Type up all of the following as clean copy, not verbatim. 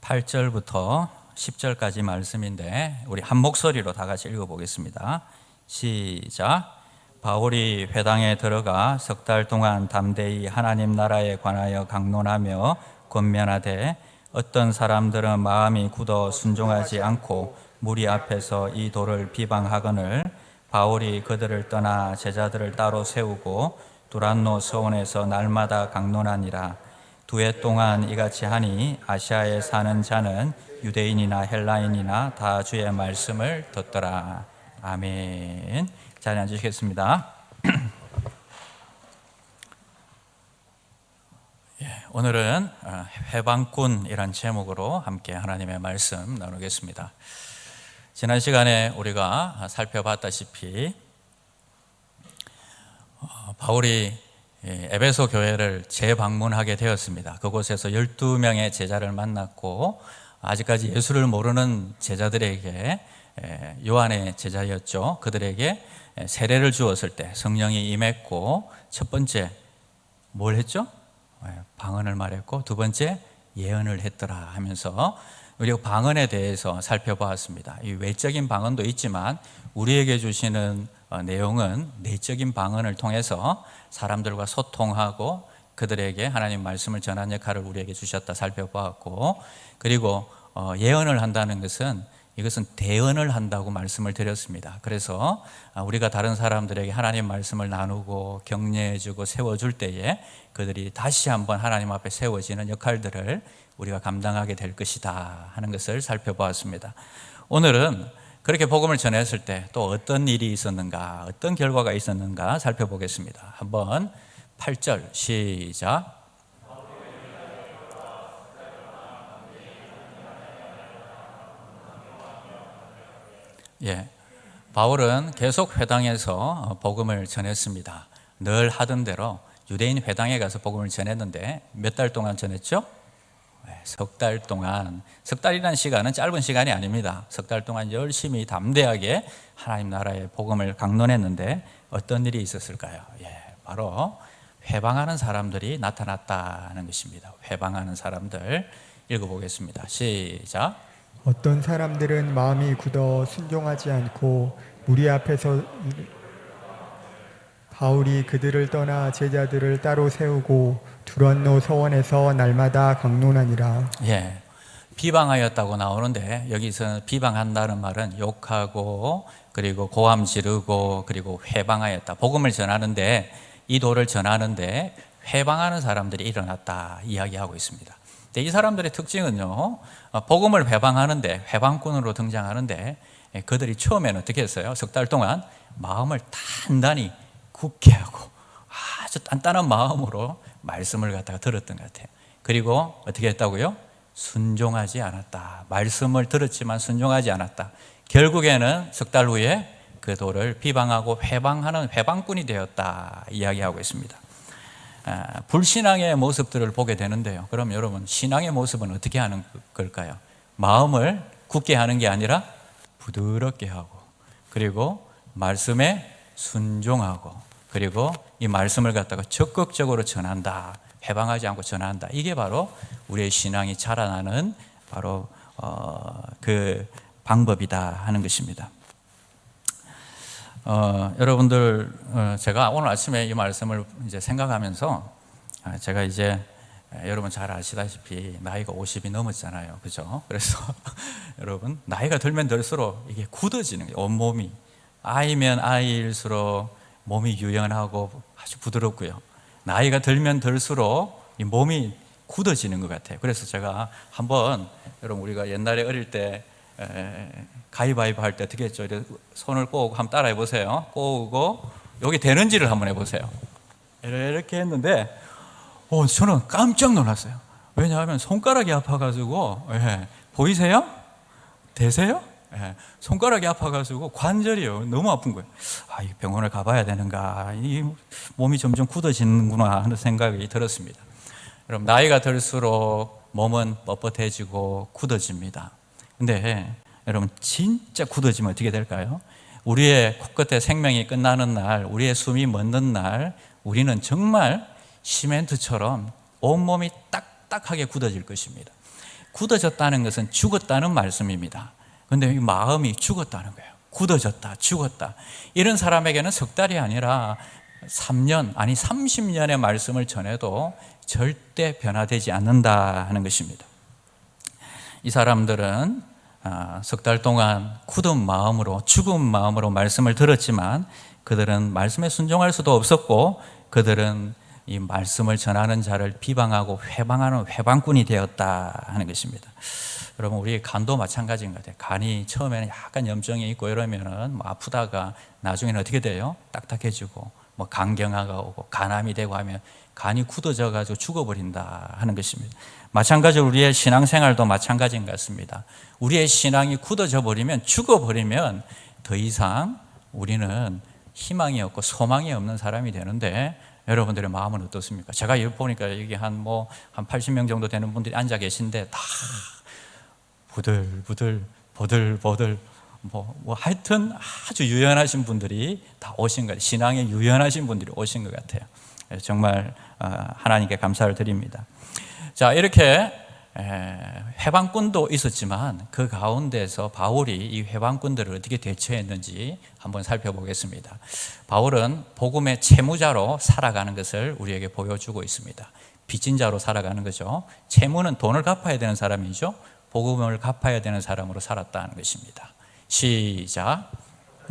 8절부터 10절까지 말씀인데 우리 한 목소리로 다 같이 읽어보겠습니다. 시작. 바울이 회당에 들어가 석 달 동안 담대히 하나님 나라에 관하여 강론하며 권면하되 어떤 사람들은 마음이 굳어 순종하지 않고 무리 앞에서 이 도를 비방하거늘 바울이 그들을 떠나 제자들을 따로 세우고 두란노 서원에서 날마다 강론하니라. 2해 동안 이같이 하니 아시아에 사는 자는 유대인이나 헬라인이나 다 주의 말씀을 듣더라. 아멘. 자리에 앉으시겠습니다. 오늘은 해방꾼이란 제목으로 함께 하나님의 말씀 나누겠습니다. 지난 시간에 우리가 살펴봤다시피 바울이 에베소 교회를 재방문하게 되었습니다. 그곳에서 12명의 제자를 만났고 아직까지 예수를 모르는 제자들에게, 요한의 제자였죠. 그들에게 세례를 주었을 때 성령이 임했고, 첫 번째 뭘 했죠? 방언을 말했고, 두 번째 예언을 했더라 하면서 우리가 방언에 대해서 살펴보았습니다. 이 외적인 방언도 있지만 우리에게 주시는 내용은 내적인 방언을 통해서 사람들과 소통하고 그들에게 하나님 말씀을 전하는 역할을 우리에게 주셨다 살펴보았고, 그리고 예언을 한다는 것은 이것은 대언을 한다고 말씀을 드렸습니다. 그래서 우리가 다른 사람들에게 하나님 말씀을 나누고 격려해주고 세워줄 때에 그들이 다시 한번 하나님 앞에 세워지는 역할들을 우리가 감당하게 될 것이다 하는 것을 살펴보았습니다. 오늘은 그렇게 복음을 전했을 때 또 어떤 일이 있었는가, 어떤 결과가 있었는가 살펴보겠습니다. 한번 8절 시작. 바울은 계속 회당에서 복음을 전했습니다. 늘 하던 대로 유대인 회당에 가서 복음을 전했는데 몇 달 동안 전했죠? 석 달 동안. 석 달이라는 시간은 짧은 시간이 아닙니다. 석 달 동안 열심히 담대하게 하나님 나라의 복음을 강론했는데 어떤 일이 있었을까요? 바로 회방하는 사람들이 나타났다는 것입니다. 회방하는 사람들 읽어보겠습니다. 시작. 어떤 사람들은 마음이 굳어 순종하지 않고 무리 앞에서 바울이 그들을 떠나 제자들을 따로 세우고 두란노 서원에서 날마다 강론하니라. 비방하였다고 나오는데 여기서 비방한다는 말은 욕하고 그리고 고함 지르고 그리고 회방하였다. 복음을 전하는데 이 도를 전하는데 회방하는 사람들이 일어났다 이야기하고 있습니다. 이 사람들의 특징은요, 복음을 회방하는데 회방꾼으로 등장하는데 그들이 처음에는 어떻게 했어요? 석 달 동안 마음을 단단히 굳게 하고 아주 단단한 마음으로 말씀을 갖다가 들었던 것 같아요. 그리고 어떻게 했다고요? 순종하지 않았다. 말씀을 들었지만 순종하지 않았다. 결국에는 석 달 후에 그 도를 비방하고 회방하는 회방꾼이 되었다 이야기하고 있습니다. 불신앙의 모습들을 보게 되는데요. 그럼 여러분, 신앙의 모습은 어떻게 하는 걸까요? 마음을 굳게 하는 게 아니라 부드럽게 하고, 그리고 말씀에 순종하고, 그리고 이 말씀을 갖다가 적극적으로 전한다. 회방하지 않고 전한다. 이게 바로 우리의 신앙이 자라나는 바로 그 방법이다 하는 것입니다. 여러분들, 제가 오늘 아침에 이 말씀을 이제 생각하면서 제가 이제 여러분 잘 아시다시피 나이가 50이 넘었잖아요. 그죠? 그래서 여러분, 나이가 들면 들수록 이게 굳어지는 거예요. 온몸이. 아이면 아이일수록 몸이 유연하고 아주 부드럽고요. 나이가 들면 들수록 이 몸이 굳어지는 것 같아요. 그래서 제가 한번, 여러분, 우리가 옛날에 어릴 때 가위바위보 할 때 어떻게 했죠? 손을 꼬고 한번 따라해 보세요. 꼬고 여기 되는지를 한번 해보세요. 이렇게 했는데 저는 깜짝 놀랐어요. 왜냐하면 손가락이 아파가지고, 보이세요? 되세요? 손가락이 아파가지고 관절이요, 너무 아픈 거예요. 이 병원을 가봐야 되는가, 이 몸이 점점 굳어지는구나 하는 생각이 들었습니다. 여러분, 나이가 들수록 몸은 뻣뻣해지고 굳어집니다. 근데 여러분, 진짜 굳어지면 어떻게 될까요? 우리의 코끝에 생명이 끝나는 날, 우리의 숨이 멎는 날, 우리는 정말 시멘트처럼 온몸이 딱딱하게 굳어질 것입니다. 굳어졌다는 것은 죽었다는 말씀입니다. 그런데 이 마음이 죽었다는 거예요. 굳어졌다, 죽었다. 이런 사람에게는 석 달이 아니라 3년, 아니 30년의 말씀을 전해도 절대 변화되지 않는다 하는 것입니다. 이 사람들은 석 달 동안 굳은 마음으로, 죽은 마음으로 말씀을 들었지만 그들은 말씀에 순종할 수도 없었고 그들은 이 말씀을 전하는 자를 비방하고 회방하는 회방꾼이 되었다 하는 것입니다. 여러분, 우리 간도 마찬가지인 것 같아요. 간이 처음에는 약간 염증이 있고 이러면은 뭐 아프다가 나중에는 어떻게 돼요? 딱딱해지고 뭐 간경화가 오고 간암이 되고 하면 간이 굳어져 가지고 죽어버린다 하는 것입니다. 마찬가지로 우리의 신앙생활도 마찬가지인 것 같습니다. 우리의 신앙이 굳어져 버리면, 죽어버리면 더 이상 우리는 희망이 없고 소망이 없는 사람이 되는데, 여러분들의 마음은 어떻습니까? 제가 여기 보니까 여기 한 80명 정도 되는 분들이 앉아 계신데 다 부들부들 보들보들 하여튼 아주 유연하신 분들이 다 오신 것 같아요. 신앙에 유연하신 분들이 오신 것 같아요. 정말 하나님께 감사를 드립니다. 자, 이렇게 회방꾼도 있었지만 그 가운데서 바울이 이 회방꾼들을 어떻게 대처했는지 한번 살펴보겠습니다. 바울은 복음의 채무자로 살아가는 것을 우리에게 보여주고 있습니다. 빚진 자로 살아가는 거죠. 채무는 돈을 갚아야 되는 사람이죠. 복음을 갚아야 되는 사람으로 살았다는 것입니다. 시작.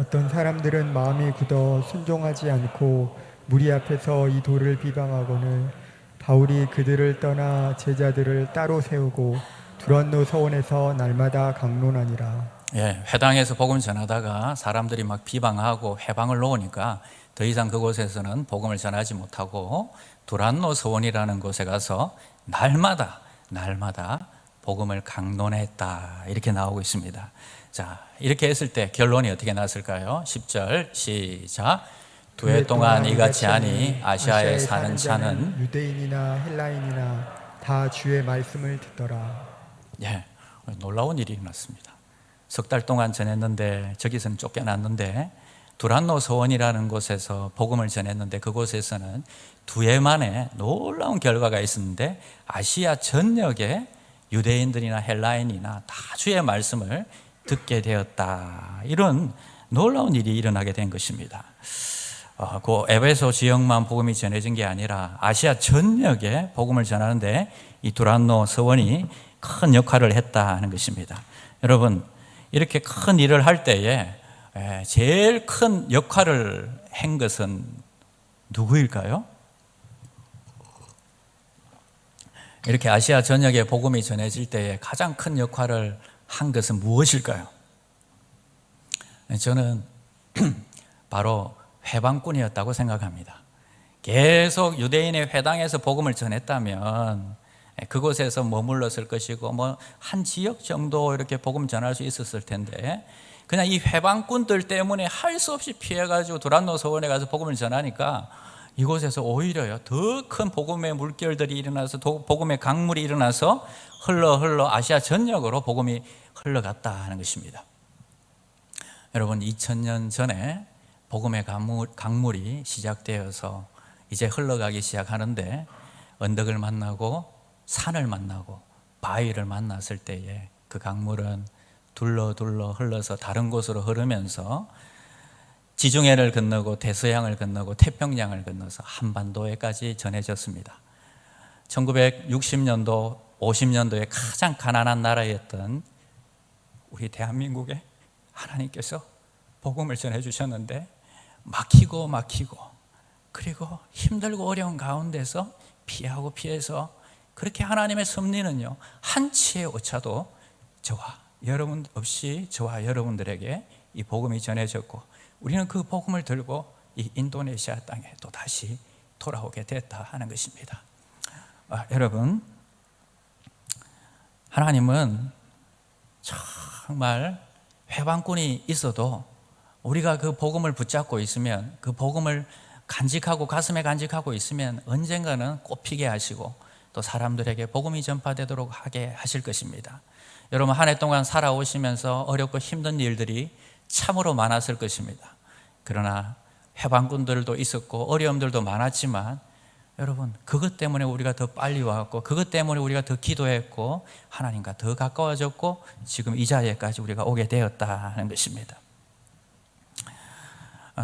어떤 사람들은 마음이 굳어 순종하지 않고 무리 앞에서 이 돌을 비방하거늘 바울이 그들을 떠나 제자들을 따로 세우고 두란노 서원에서 날마다 강론하니라. 회당에서 복음 전하다가 사람들이 막 비방하고 회방을 놓으니까 더 이상 그곳에서는 복음을 전하지 못하고 두란노 서원이라는 곳에 가서 날마다 복음을 강론했다, 이렇게 나오고 있습니다. 자, 이렇게 했을 때 결론이 어떻게 났을까요? 10절 시작. 2해 동안 이같이 하니 아시아에 사는 자는 유대인이나 헬라인이나 다 주의 말씀을 듣더라. 놀라운 일이 일어났습니다. 석 달 동안 전했는데 저기서는 쫓겨났는데, 두란노 서원이라는 곳에서 복음을 전했는데 그곳에서는 2해 만에 놀라운 결과가 있었는데 아시아 전역에 유대인들이나 헬라인이나 다 주의 말씀을 듣게 되었다. 이런 놀라운 일이 일어나게 된 것입니다. 그 에베소 지역만 복음이 전해진 게 아니라 아시아 전역에 복음을 전하는데 이 두란노 서원이 큰 역할을 했다 하는 것입니다. 여러분, 이렇게 큰 일을 할 때에 제일 큰 역할을 한 것은 누구일까요? 이렇게 아시아 전역에 복음이 전해질 때에 가장 큰 역할을 한 것은 무엇일까요? 저는 바로 회방꾼이었다고 생각합니다. 계속 유대인의 회당에서 복음을 전했다면 그곳에서 머물렀을 것이고 한 지역 정도 이렇게 복음 전할 수 있었을 텐데, 그냥 이 회방꾼들 때문에 할 수 없이 피해가지고 두란노 서원에 가서 복음을 전하니까 이곳에서 오히려요 더 큰 복음의 물결들이 일어나서 복음의 강물이 일어나서 흘러 아시아 전역으로 복음이 흘러갔다 하는 것입니다. 여러분, 2000년 전에 복음의 강물이 시작되어서 이제 흘러가기 시작하는데, 언덕을 만나고 산을 만나고 바위를 만났을 때에 그 강물은 둘러 흘러서 다른 곳으로 흐르면서 지중해를 건너고 대서양을 건너고 태평양을 건너서 한반도에까지 전해졌습니다. 1960년도, 50년도에 가장 가난한 나라였던 우리 대한민국에 하나님께서 복음을 전해주셨는데 막히고 그리고 힘들고 어려운 가운데서 피해서 그렇게 하나님의 섭리는요 한치의 오차도 저와 여러분 없이 저와 여러분들에게 이 복음이 전해졌고, 우리는 그 복음을 들고 이 인도네시아 땅에 또 다시 돌아오게 됐다 하는 것입니다. 여러분, 하나님은 정말 회방꾼이 있어도 우리가 그 복음을 붙잡고 있으면, 그 복음을 간직하고 가슴에 간직하고 있으면 언젠가는 꽃피게 하시고 또 사람들에게 복음이 전파되도록 하게 하실 것입니다. 여러분, 한 해 동안 살아오시면서 어렵고 힘든 일들이 참으로 많았을 것입니다. 그러나 회방꾼들도 있었고 어려움들도 많았지만 여러분, 그것 때문에 우리가 더 빨리 왔고, 그것 때문에 우리가 더 기도했고, 하나님과 더 가까워졌고, 지금 이 자리에까지 우리가 오게 되었다는 것입니다.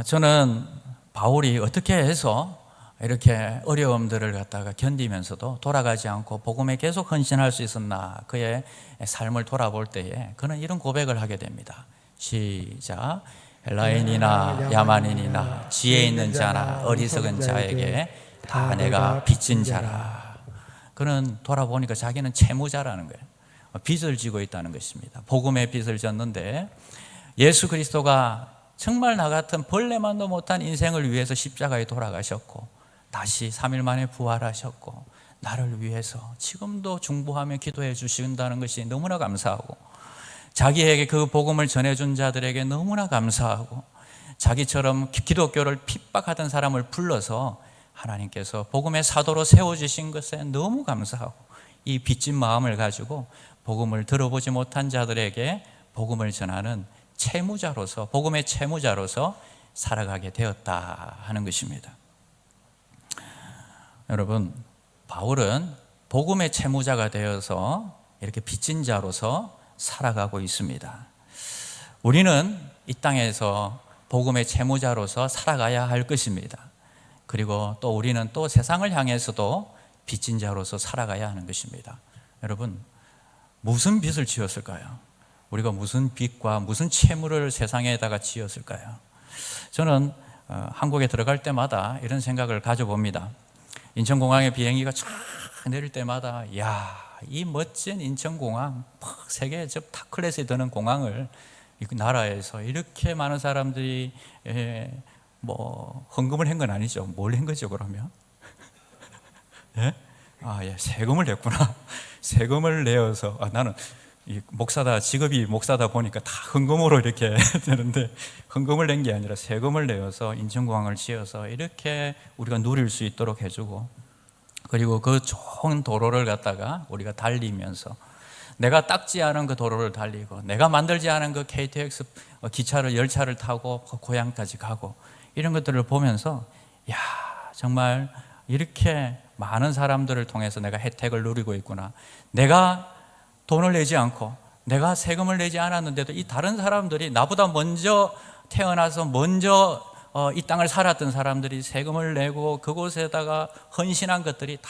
저는 바울이 어떻게 해서 이렇게 어려움들을 갖다가 견디면서도 돌아가지 않고 복음에 계속 헌신할 수 있었나, 그의 삶을 돌아볼 때에 그는 이런 고백을 하게 됩니다. 시작. 헬라인이나 야만인이나 지혜 있는 자나 어리석은 자에게 다 내가 빚진 자라. 그는 돌아보니까 자기는 채무자라는 거예요. 빚을 지고 있다는 것입니다. 복음의 빚을 졌는데, 예수 그리스도가 정말 나 같은 벌레만도 못한 인생을 위해서 십자가에 돌아가셨고, 다시 3일 만에 부활하셨고, 나를 위해서 지금도 중보하며 기도해 주신다는 것이 너무나 감사하고, 자기에게 그 복음을 전해준 자들에게 너무나 감사하고, 자기처럼 기독교를 핍박하던 사람을 불러서 하나님께서 복음의 사도로 세워주신 것에 너무 감사하고, 이 빚진 마음을 가지고 복음을 들어보지 못한 자들에게 복음을 전하는 채무자로서, 복음의 채무자로서 살아가게 되었다 하는 것입니다. 여러분, 바울은 복음의 채무자가 되어서 이렇게 빚진 자로서 살아가고 있습니다. 우리는 이 땅에서 복음의 채무자로서 살아가야 할 것입니다. 그리고 또 우리는 또 세상을 향해서도 빚진 자로서 살아가야 하는 것입니다. 여러분, 무슨 빚을 지었을까요? 우리가 무슨 빚과 무슨 채무를 세상에다가 지었을까요? 저는 한국에 들어갈 때마다 이런 생각을 가져봅니다. 인천공항에 비행기가 쫙 내릴 때마다, 이 멋진 인천공항, 세계 탑클래스에 드는 공항을 이 나라에서 이렇게 많은 사람들이 헌금을 한 건 아니죠. 뭘 한 거죠, 그러면? 예? 세금을 냈구나. 세금을 내어서, 나는 목사다, 직업이 목사다 보니까 다 헌금으로 이렇게 되는데, 헌금을 낸 게 아니라 세금을 내어서 인천공항을 지어서 이렇게 우리가 누릴 수 있도록 해주고, 그리고 그 좋은 도로를 갖다가 우리가 달리면서, 내가 닦지 않은 그 도로를 달리고, 내가 만들지 않은 그 KTX 기차를, 열차를 타고 고향까지 가고, 이런 것들을 보면서, 정말 이렇게 많은 사람들을 통해서 내가 혜택을 누리고 있구나. 내가 돈을 내지 않고, 내가 세금을 내지 않았는데도 이 다른 사람들이, 나보다 먼저 태어나서 먼저 이 땅을 살았던 사람들이 세금을 내고 그곳에다가 헌신한 것들이 다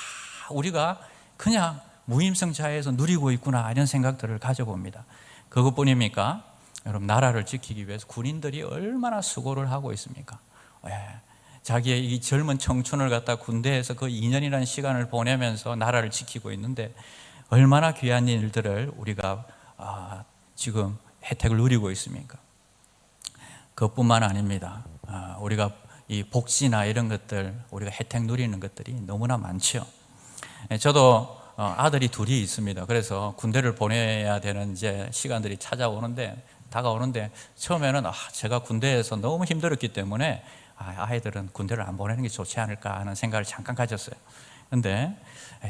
우리가 그냥 무임승차에서 누리고 있구나, 이런 생각들을 가져봅니다. 그것뿐입니까? 여러분, 나라를 지키기 위해서 군인들이 얼마나 수고를 하고 있습니까? 자기의 이 젊은 청춘을 갖다 군대에서 그 2년이라는 시간을 보내면서 나라를 지키고 있는데, 얼마나 귀한 일들을 우리가 지금 혜택을 누리고 있습니까? 그것뿐만 아닙니다. 우리가 이 복지나 이런 것들, 우리가 혜택 누리는 것들이 너무나 많죠. 저도 아들이 둘이 있습니다. 그래서 군대를 보내야 되는 이제 시간들이 다가오는데 처음에는 제가 군대에서 너무 힘들었기 때문에 아이들은 군대를 안 보내는 게 좋지 않을까 하는 생각을 잠깐 가졌어요. 그런데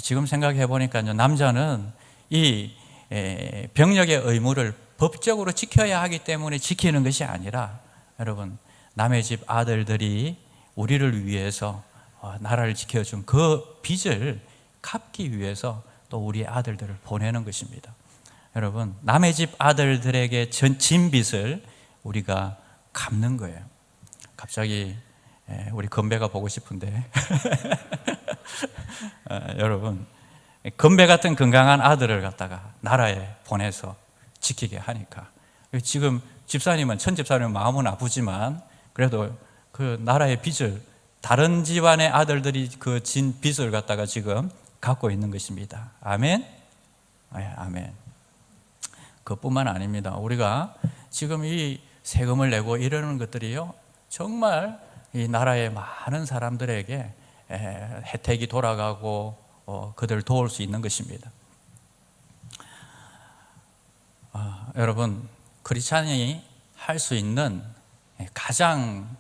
지금 생각해 보니까요, 남자는 이 병력의 의무를 법적으로 지켜야 하기 때문에 지키는 것이 아니라, 여러분, 남의 집 아들들이 우리를 위해서 나라를 지켜준 그 빚을 갚기 위해서 또 우리 아들들을 보내는 것입니다. 여러분, 남의 집 아들들에게 진 빚을 우리가 갚는 거예요. 갑자기 우리 건배가 보고 싶은데 여러분, 건배 같은 건강한 아들을 갖다가 나라에 보내서 지키게 하니까, 지금 집사님은, 천 집사님은 마음은 아프지만 그래도 그 나라의 빚을, 다른 집안의 아들들이 그 진 빚을 갖다가 지금 갖고 있는 것입니다. 아멘? 아멘. 그것뿐만 아닙니다. 우리가 지금 이 세금을 내고 이러는 것들이요, 정말 이 나라의 많은 사람들에게 혜택이 돌아가고 그들을 도울 수 있는 것입니다. 여러분, 크리스찬이 할 수 있는 가장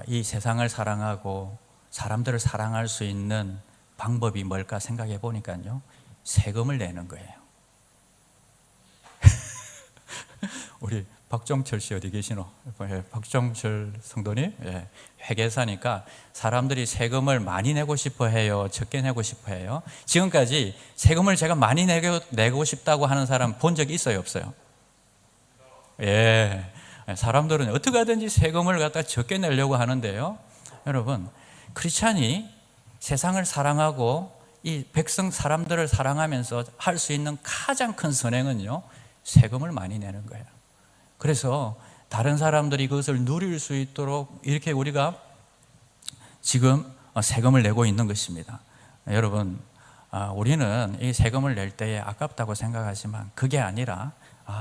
이 세상을 사랑하고 사람들을 사랑할 수 있는 방법이 뭘까 생각해 보니까요, 세금을 내는 거예요. 우리 박종철 씨 어디 계시노? 예, 박종철 성도님, 예, 회계사니까 사람들이 세금을 많이 내고 싶어 해요, 적게 내고 싶어 해요? 지금까지 세금을 제가 많이 내고 싶다고 하는 사람 본 적이 있어요, 없어요? 예, 사람들은 어떻게 하든지 세금을 갖다 적게 내려고 하는데요. 여러분, 크리스찬이 세상을 사랑하고 이 백성 사람들을 사랑하면서 할 수 있는 가장 큰 선행은요, 세금을 많이 내는 거예요. 그래서 다른 사람들이 그것을 누릴 수 있도록 이렇게 우리가 지금 세금을 내고 있는 것입니다. 여러분, 우리는 이 세금을 낼 때에 아깝다고 생각하지만 그게 아니라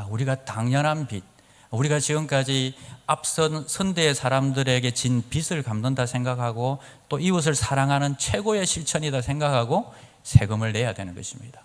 우리가 당연한 빚, 우리가 지금까지 앞선 선대의 사람들에게 진 빚을 갚는다 생각하고 또 이웃을 사랑하는 최고의 실천이다 생각하고 세금을 내야 되는 것입니다.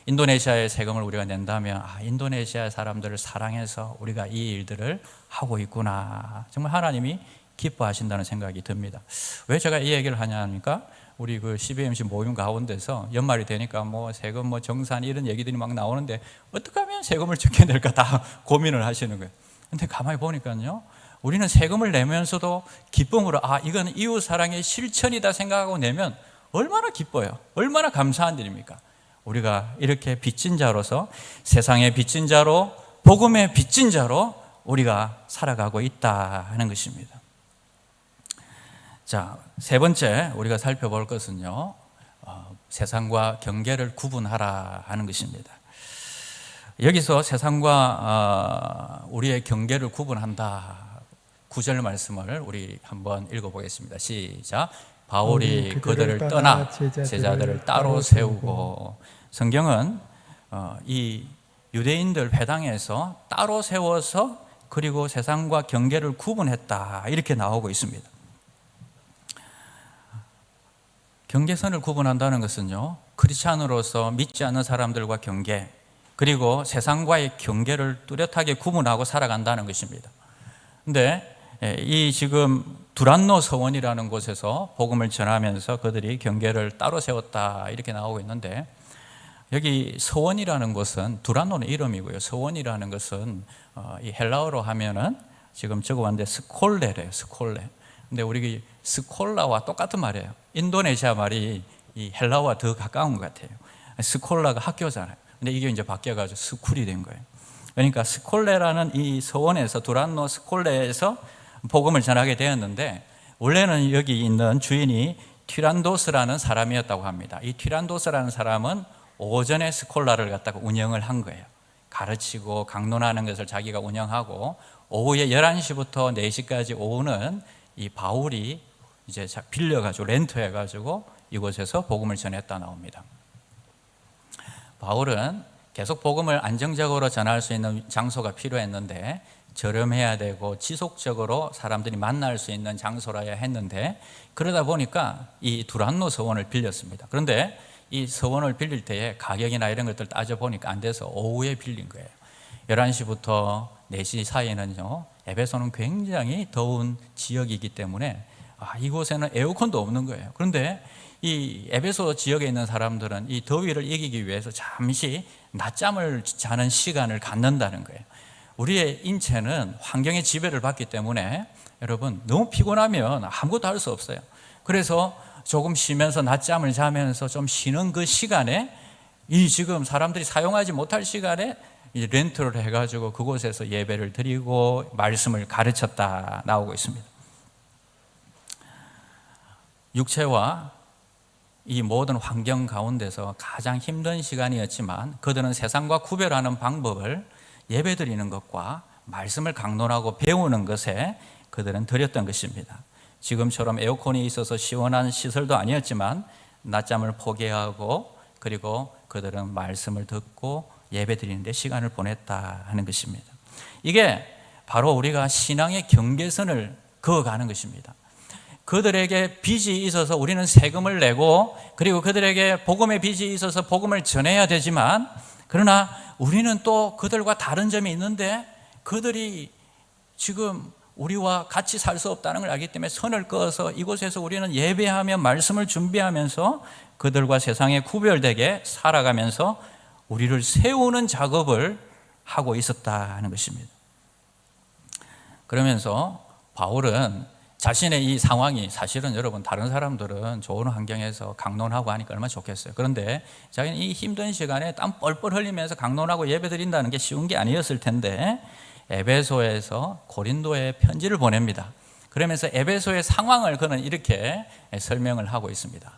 인도네시아의 세금을 우리가 낸다면 인도네시아 사람들을 사랑해서 우리가 이 일들을 하고 있구나, 정말 하나님이 기뻐하신다는 생각이 듭니다. 왜 제가 이 얘기를 하냐니까 우리 그 CBMC 모임 가운데서 연말이 되니까 뭐 세금 뭐 정산 이런 얘기들이 막 나오는데 어떻게 하면 세금을 적게 낼까 다 고민을 하시는 거예요. 근데 가만히 보니까요, 우리는 세금을 내면서도 기쁨으로 이건 이웃 사랑의 실천이다 생각하고 내면 얼마나 기뻐요, 얼마나 감사한 일입니까? 우리가 이렇게 빚진 자로서, 세상의 빚진 자로, 복음의 빚진 자로 우리가 살아가고 있다 하는 것입니다. 자, 세 번째 우리가 살펴볼 것은요, 세상과 경계를 구분하라 하는 것입니다. 여기서 세상과 우리의 경계를 구분한다, 9절 말씀을 우리 한번 읽어보겠습니다. 시작. 바울이 그들을 떠나 제자들을 따로 세우고. 성경은 이 유대인들 회당에서 따로 세워서 그리고 세상과 경계를 구분했다 이렇게 나오고 있습니다. 경계선을 구분한다는 것은요, 크리스찬으로서 믿지 않는 사람들과 경계, 그리고 세상과의 경계를 뚜렷하게 구분하고 살아간다는 것입니다. 근데 이 지금 두란노 서원이라는 곳에서 복음을 전하면서 그들이 경계를 따로 세웠다 이렇게 나오고 있는데, 여기 서원이라는 것은, 두란노는 이름이고요, 서원이라는 것은 이 헬라어로 하면은 지금 적어봤는데 스콜레래요, 스콜레. 근데 우리 스콜라와 똑같은 말이에요. 인도네시아 말이 이 헬라어와 더 가까운 것 같아요. 스콜라가 학교잖아요. 근데 이게 이제 바뀌어가지고 스쿨이 된 거예요. 그러니까 스콜레라는 이 서원에서, 두란노 스콜레에서 복음을 전하게 되었는데, 원래는 여기 있는 주인이 튀란도스라는 사람이었다고 합니다. 이 튀란도스라는 사람은 오전에 스콜라를 갖다가 운영을 한 거예요. 가르치고 강론하는 것을 자기가 운영하고, 오후에 11시부터 4시까지 오후는 이 바울이 이제 빌려가지고 렌트해가지고 이곳에서 복음을 전했다 나옵니다. 바울은 계속 복음을 안정적으로 전할 수 있는 장소가 필요했는데, 저렴해야 되고 지속적으로 사람들이 만날 수 있는 장소라야 했는데, 그러다 보니까 이 두란노 서원을 빌렸습니다. 그런데 이 서원을 빌릴 때에 가격이나 이런 것들 따져보니까 안 돼서 오후에 빌린 거예요. 11시부터 4시 사이에는요, 에베소는 굉장히 더운 지역이기 때문에 이곳에는 에어컨도 없는 거예요. 그런데 이 에베소 지역에 있는 사람들은 이 더위를 이기기 위해서 잠시 낮잠을 자는 시간을 갖는다는 거예요. 우리의 인체는 환경의 지배를 받기 때문에 여러분, 너무 피곤하면 아무것도 할 수 없어요. 그래서 조금 쉬면서 낮잠을 자면서 좀 쉬는 그 시간에, 이 지금 사람들이 사용하지 못할 시간에 이 렌트를 해가지고 그곳에서 예배를 드리고 말씀을 가르쳤다 나오고 있습니다. 육체와 이 모든 환경 가운데서 가장 힘든 시간이었지만, 그들은 세상과 구별하는 방법을 예배드리는 것과 말씀을 강론하고 배우는 것에 그들은 드렸던 것입니다. 지금처럼 에어컨이 있어서 시원한 시설도 아니었지만 낮잠을 포기하고, 그리고 그들은 말씀을 듣고 예배드리는 데 시간을 보냈다 하는 것입니다. 이게 바로 우리가 신앙의 경계선을 그어가는 것입니다. 그들에게 빚이 있어서 우리는 세금을 내고, 그리고 그들에게 복음의 빚이 있어서 복음을 전해야 되지만, 그러나 우리는 또 그들과 다른 점이 있는데, 그들이 지금 우리와 같이 살 수 없다는 걸 알기 때문에 선을 그어서 이곳에서 우리는 예배하며 말씀을 준비하면서 그들과 세상에 구별되게 살아가면서 우리를 세우는 작업을 하고 있었다는 것입니다. 그러면서 바울은 자신의 이 상황이 사실은 여러분 다른 사람들은 좋은 환경에서 강론하고 하니까 얼마나 좋겠어요. 그런데 자기는 이 힘든 시간에 땀 뻘뻘 흘리면서 강론하고 예배드린다는 게 쉬운 게 아니었을 텐데 에베소에서 고린도에 편지를 보냅니다. 그러면서 에베소의 상황을 그는 이렇게 설명을 하고 있습니다.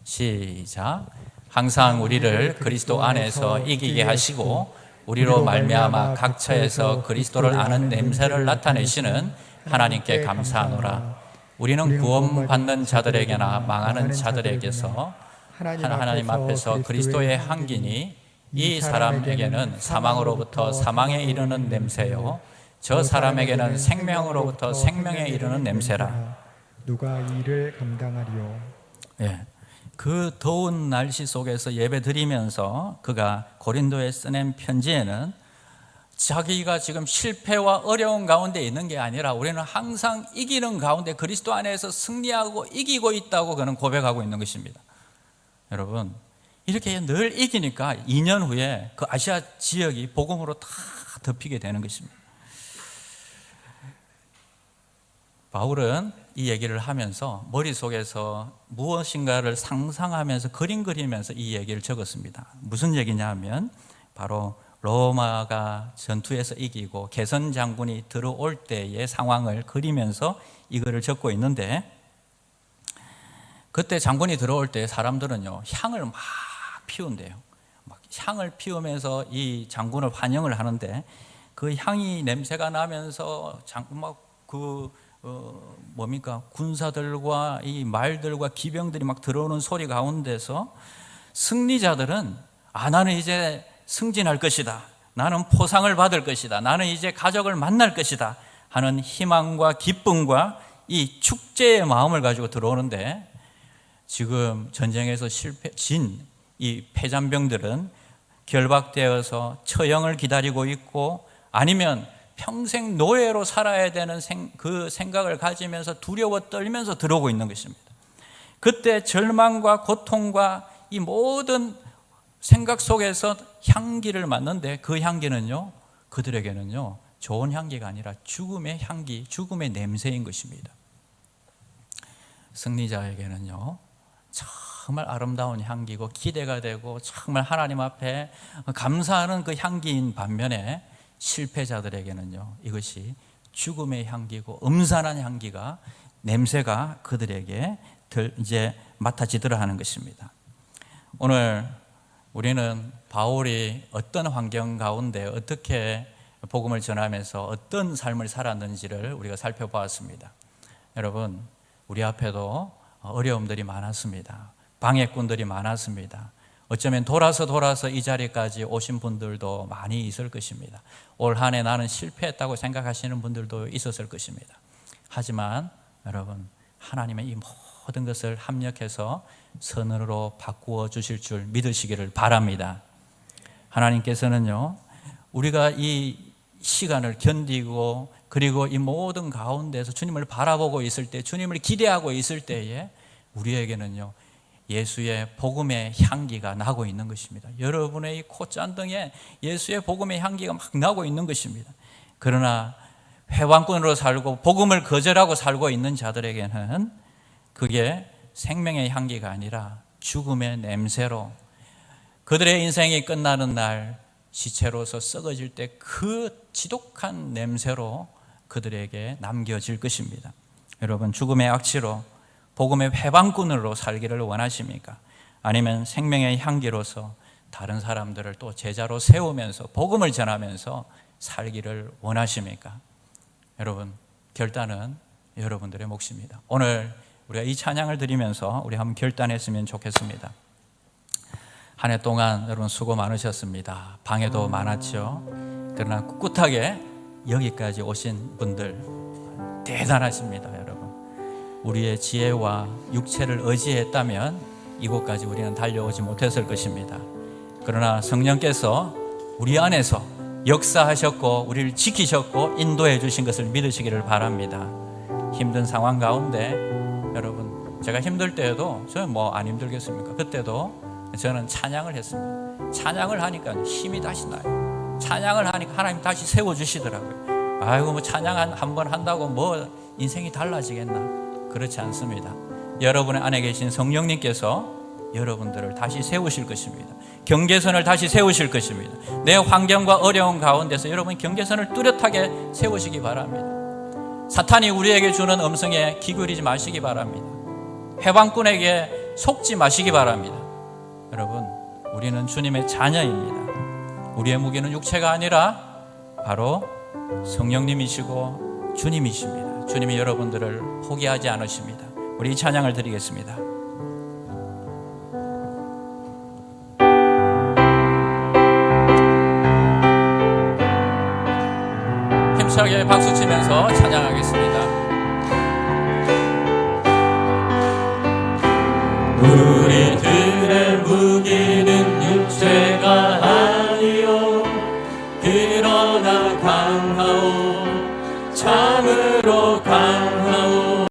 시작. 항상 우리를 그리스도 안에서 이기게 하시고 우리로 말미암아 각처에서 그리스도를 아는 냄새를 나타내시는 하나님께 감사하노라. 우리는 구원받는 자들에게나 망하는 자들에게서 하나님 앞에서 그리스도의 향기니 이 사람에게는 사망으로부터 사망에 이르는 냄새요 저 사람에게는 생명으로부터 생명에 이르는 냄새라. 누가 이를 감당하리요? 예. 그 더운 날씨 속에서 예배 드리면서 그가 고린도에 써낸 편지에는 자기가 지금 실패와 어려운 가운데 있는 게 아니라 우리는 항상 이기는 가운데 그리스도 안에서 승리하고 이기고 있다고 그는 고백하고 있는 것입니다. 여러분, 이렇게 늘 이기니까 2년 후에 그 아시아 지역이 복음으로 다 덮이게 되는 것입니다. 바울은 이 얘기를 하면서 머릿속에서 무엇인가를 상상하면서 그림 그리면서 이 얘기를 적었습니다. 무슨 얘기냐 하면 바로 로마가 전투에서 이기고 개선 장군이 들어올 때의 상황을 그리면서 이거를 적고 있는데, 그때 장군이 들어올 때 사람들은요 향을 막 피운대요. 막 향을 피우면서 이 장군을 환영을 하는데 그 향이 냄새가 나면서 군사들과 이 말들과 기병들이 막 들어오는 소리 가운데서 승리자들은 나는 이제 승진할 것이다, 나는 포상을 받을 것이다, 나는 이제 가족을 만날 것이다 하는 희망과 기쁨과 이 축제의 마음을 가지고 들어오는데, 지금 전쟁에서 진 이 패잔병들은 결박되어서 처형을 기다리고 있고 아니면 평생 노예로 살아야 되는 그 생각을 가지면서 두려워 떨면서 들어오고 있는 것입니다. 그때 절망과 고통과 이 모든 생각 속에서 향기를 맡는데 그 향기는요, 그들에게는요 좋은 향기가 아니라 죽음의 향기, 죽음의 냄새인 것입니다. 승리자에게는요 정말 아름다운 향기고 기대가 되고 정말 하나님 앞에 감사하는 그 향기인 반면에, 실패자들에게는요 이것이 죽음의 향기고 음산한 향기가, 냄새가 그들에게 이제 맡아지더라 하는 것입니다. 오늘 우리는 바울이 어떤 환경 가운데 어떻게 복음을 전하면서 어떤 삶을 살았는지를 우리가 살펴보았습니다. 여러분, 우리 앞에도 어려움들이 많았습니다. 방해꾼들이 많았습니다. 어쩌면 돌아서 이 자리까지 오신 분들도 많이 있을 것입니다. 올 한 해 나는 실패했다고 생각하시는 분들도 있었을 것입니다. 하지만 여러분, 하나님의 이 모든 것을 합력해서 선으로 바꾸어 주실 줄 믿으시기를 바랍니다. 하나님께서는요 우리가 이 시간을 견디고 그리고 이 모든 가운데서 주님을 바라보고 있을 때, 주님을 기대하고 있을 때에 우리에게는요 예수의 복음의 향기가 나고 있는 것입니다. 여러분의 이 콧잔등에 예수의 복음의 향기가 막 나고 있는 것입니다. 그러나 회방꾼으로 살고 복음을 거절하고 살고 있는 자들에게는 그게 생명의 향기가 아니라 죽음의 냄새로, 그들의 인생이 끝나는 날 시체로서 썩어질 때 그 지독한 냄새로 그들에게 남겨질 것입니다. 여러분, 죽음의 악취로 복음의 회방꾼으로 살기를 원하십니까? 아니면 생명의 향기로서 다른 사람들을 또 제자로 세우면서 복음을 전하면서 살기를 원하십니까? 여러분, 결단은 여러분들의 몫입니다. 오늘 우리가 이 찬양을 드리면서 우리 한번 결단했으면 좋겠습니다. 한 해 동안 여러분 수고 많으셨습니다. 방해도 많았죠. 그러나 꿋꿋하게 여기까지 오신 분들 대단하십니다. 여러분, 우리의 지혜와 육체를 의지했다면 이곳까지 우리는 달려오지 못했을 것입니다. 그러나 성령께서 우리 안에서 역사하셨고 우리를 지키셨고 인도해 주신 것을 믿으시기를 바랍니다. 힘든 상황 가운데 여러분, 제가 힘들 때에도 저는 안 힘들겠습니까? 그때도 저는 찬양을 했습니다. 찬양을 하니까 힘이 다시 나요. 찬양을 하니까 하나님 다시 세워주시더라고요. 아이고 뭐 찬양 한 번 한다고 뭐 인생이 달라지겠나? 그렇지 않습니다. 여러분의 안에 계신 성령님께서 여러분들을 다시 세우실 것입니다. 경계선을 다시 세우실 것입니다. 내 환경과 어려운 가운데서 여러분 경계선을 뚜렷하게 세우시기 바랍니다. 사탄이 우리에게 주는 음성에 기울이지 마시기 바랍니다. 해방꾼에게 속지 마시기 바랍니다. 여러분, 우리는 주님의 자녀입니다. 우리의 무기는 육체가 아니라 바로 성령님이시고 주님이십니다. 주님이 여러분들을 포기하지 않으십니다. 우리 이 찬양을 드리겠습니다. 힘차게 박수치면서 찬양하겠습니다. 우리들의 무기는